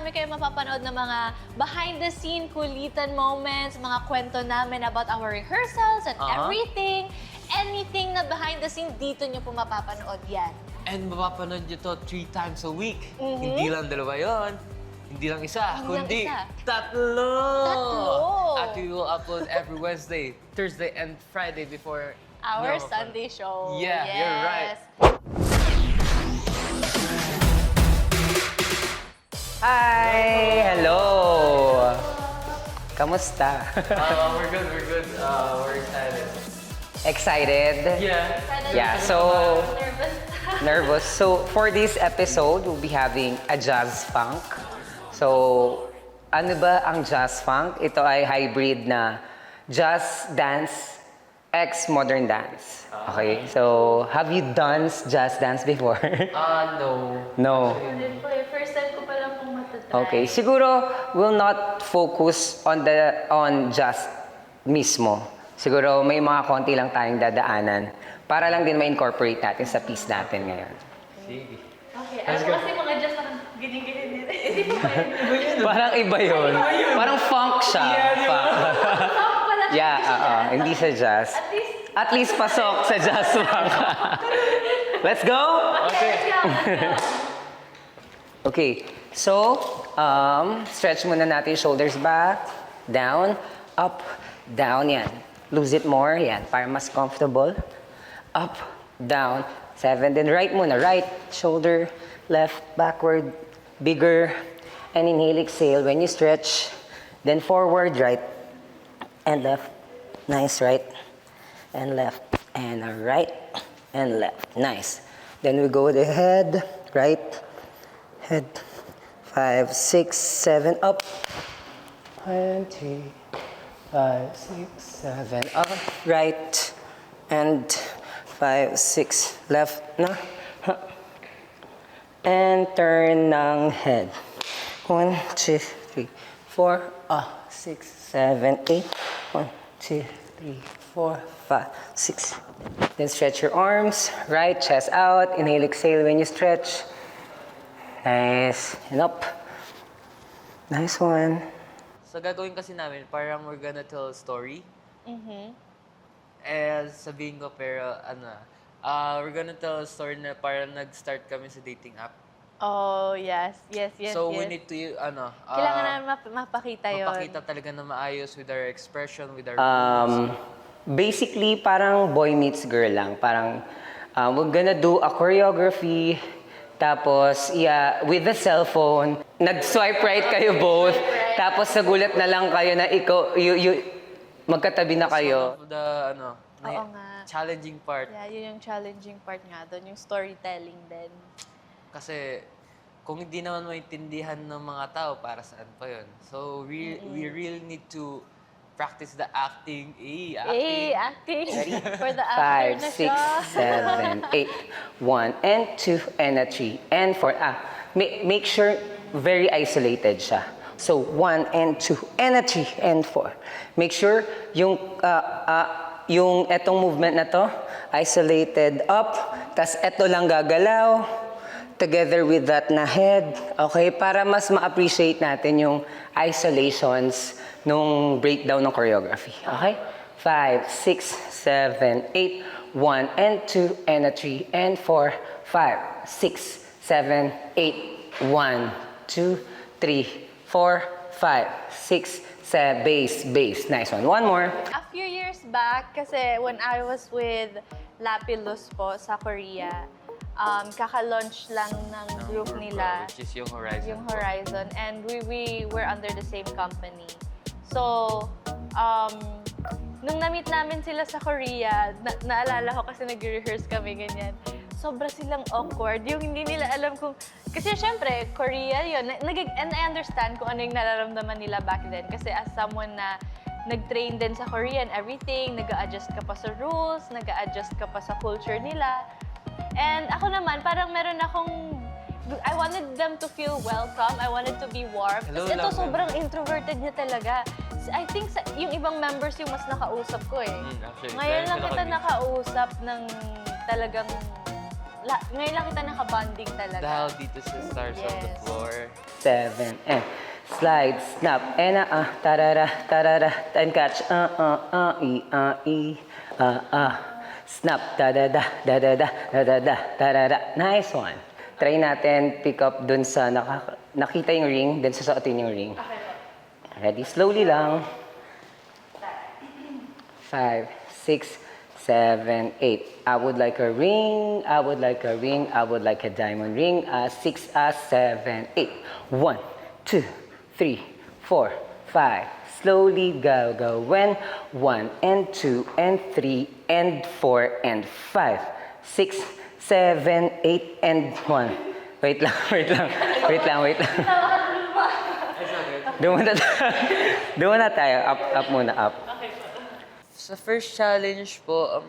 marami kayong mapapanood na mga behind-the-scene, kulitan moments, mga kwento namin about our rehearsals and everything. Anything na behind-the-scene, dito nyo po mapapanood yan. And mapapanood nyo to 3 times a week. Hindi lang 2 yon. Hindi lang isa, kundi tatlo! At we will upload every Wednesday, Thursday, and Friday before Our Sunday show. Yeah, you're right. Hi! Hello! Kamusta? We're good, we're good. We're excited. Excited? Yeah. Yeah, so nervous. So for this episode, we'll be having a jazz funk. So ano ba ang jazz funk? Ito ay hybrid na jazz dance x modern dance. Okay, so have you danced jazz dance before? No. No. First time ko pa lang pong matatry. Okay, siguro will not focus on jazz mismo. Siguro may mga konti lang tayong dadaanan para lang din ma-incorporate natin sa piece natin ngayon. Sige. Okay, kasi mga jazz parang ganyan-ganyan din. Hindi po ba yun? Parang iba yun. Parang funk siya. Funk. Yeah, hindi sa jazz. At least pasok sa jazz funk. Let's go? Okay. Okay, so stretch muna natin shoulders back, down, up, down, yan. Lose it more, yan, para mas comfortable. Up, down, 7, then right muna, right shoulder, left, backward, bigger, and inhale, exhale. When you stretch, then forward, right, and left, nice, right, and left, and right, and left, nice. Then we go with the head, right, head, 5, 6, 7, up, 1, 2, 5, 6, 7, up, right, and 5, 6, left, na, and turn ng head. 1, 2, 3, 4, 6, 7, 8, 1, 2, 3, 4, 5, 6. Then stretch your arms, right, chest out, inhale, exhale when you stretch. Nice, and up. Nice one. So gagawin kasi namin, parang we're gonna tell a story. Sabihin ko, pero we're gonna tell a story na parang nag-start kami sa dating app. Oh, yes. So we need to, Kailangan namin mapakita yun. mapakita talaga na maayos with our expression, with our Basically, parang boy meets girl lang. Parang, we're gonna do a choreography, tapos, with the cellphone, nag-swipe right kayo both, tapos nagulat na lang kayo na magkatabi na kayo. One of the, Oo nga. challenging part. Yeah, yun yung challenging part nga doon, yung storytelling din. Kasi, kung hindi naman maintindihan ng mga tao, para saan pa yun? So, we really need to practice the acting. Acting. For the actor 5, na 6, siya. 7, 8. 1 and 2 and a 3 and 4. Make sure very isolated siya. So 1 and 2 and a 3 and 4. Make sure yung etong movement na to isolated up, tas eto lang gagalaw together with that na head. Okay, para mas ma-appreciate natin yung isolations nung breakdown ng choreography. Okay? 5, 6, 7, 8, 1 and 2 and a 3 and 4, 5, 6, 7, 8, 1, 2, 3, 4, 5, 6, 7, base. Nice one. One more. A few years back, kasi when I was with Lapilus po sa Korea, kaka-launch lang ng group nila. Which is yung Horizon. Yung Horizon. And we were under the same company. So, nung na-meet namin sila sa Korea, naalala ko kasi nag-rehearse kami ganyan. Sobra silang awkward. Yung hindi nila alam kung... Kasi syempre, Korea yun. And I understand kung ano yung nararamdaman nila back then. Kasi as someone na nag-train din sa Korea and everything, nag-a-adjust ka pa sa rules, nag-a-adjust ka pa sa culture nila. And ako naman, parang meron akong... I wanted them to feel welcome. I wanted to be warm. Hello, Kasi ito, love sobrang introverted niya talaga. I think yung ibang members yung mas nakausap ko eh. Actually, Ngayon dahil lang sila kita kami. nakausap ng talagang ngayon lang kita nakabonding talaga. Dahil dito sa Stars on the Yes. Floor. 7, and slide, snap, and tarara, tarara, and catch, snap, da-da-da, da-da-da, da-da-da, tarara. Nice one. Try natin pick up dun sa nakita yung ring, then susuotin yung ring. Ready? Slowly lang. 5, 6, 7, 8. I would like a ring, I would like a ring, I would like a diamond ring. 6, 7, 8. 1, 2, 3, 4, 5. Slowly go, go. When 1 and 2 and 3 and 4 and 5. 6, 7, 8 and 1. Wait lang, wait lang. Wait lang, wait lang. Doon na tayo. Up muna, up. Sa first challenge po, ang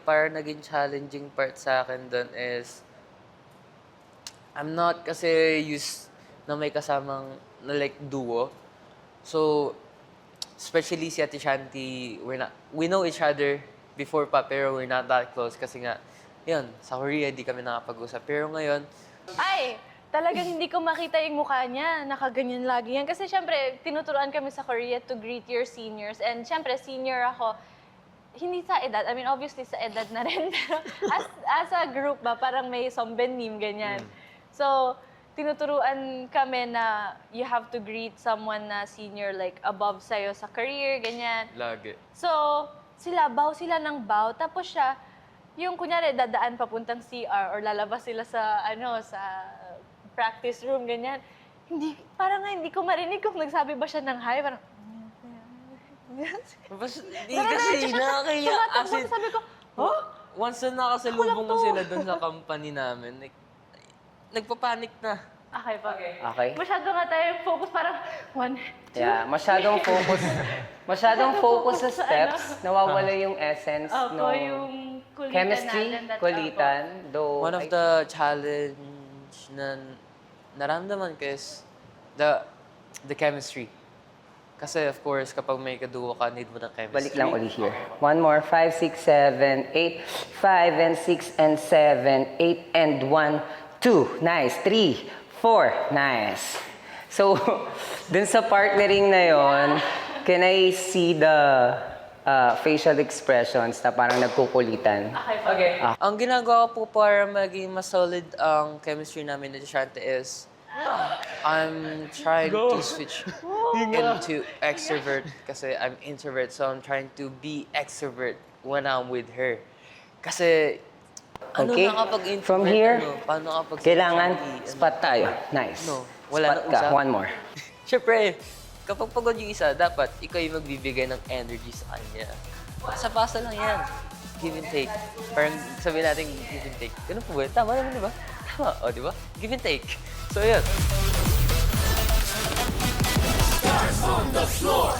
parang naging challenging part sa akin doon is I'm not kasi used na may kasamang na like duo. So, especially si Ate Shanti, we know each other before pa, pero we're not that close kasi nga, yun, sa Korea, di kami nakapag-usap. Pero ngayon, Ay, talagang hindi ko makita yung mukha niya. Nakaganyan lagi yan. Kasi syempre, tinuturuan kami sa Korea to greet your seniors. And syempre, senior ako. Hindi sa edad. I mean, obviously sa edad na rin. Pero as a group ba, parang may sombenim, ganyan. So, tinuturuan kami na you have to greet someone na senior, like above sa'yo sa career, ganyan. lagi. So, baw sila ng baw. Tapos siya, yung kunyari dadaan papuntang CR or lalabas sila sa sa practice room ganyan. Parang nga hindi ko marinig kung nagsabi ba siya ng hi, parang Di kasi nakakaya. As in, sabi ko, huh? once na nakasalubong ko sila doon sa company namin, nagpapanik na. Okay pa. Okay. Masyado nga tayo focus, parang 1, 2, Yeah, masyadong focus sa steps. Nawawala yung essence Opo, no yung kulitan chemistry, natin. kulitan. Though, One of the challenge na naramdaman ko is the chemistry. Kasi of course, kapag may kaduo ka, need mo ng chemistry. Balik lang uli here. One more. 5, 6, 7, 8. 5 and 6 and 7, 8 and 1, 2. Nice. 3, 4. Nice. So, dun sa partnering na yon, can I see the facial expressions na parang nagkukulitan? Okay. Ang ginagawa ko po para maging mas solid ang chemistry namin ni Shante is I'm trying to switch into extrovert kasi I'm introvert, so I'm trying to be extrovert when I'm with her. Kasi Okay. nakapag-introvert? From here, paano kapag kailangan spot tayo. Nice. No, wala Spot na ka. usap. One more. Siyempre, kapag pagod yung isa, dapat ikaw yung magbibigay ng energy sa kanya. Pasa-pasa lang yan. Give and take. Parang sabihin natin give and take. Ganun po ba? Tama naman, di ba? Tama, o di ba? Give and take. So, yun. Stars on the floor.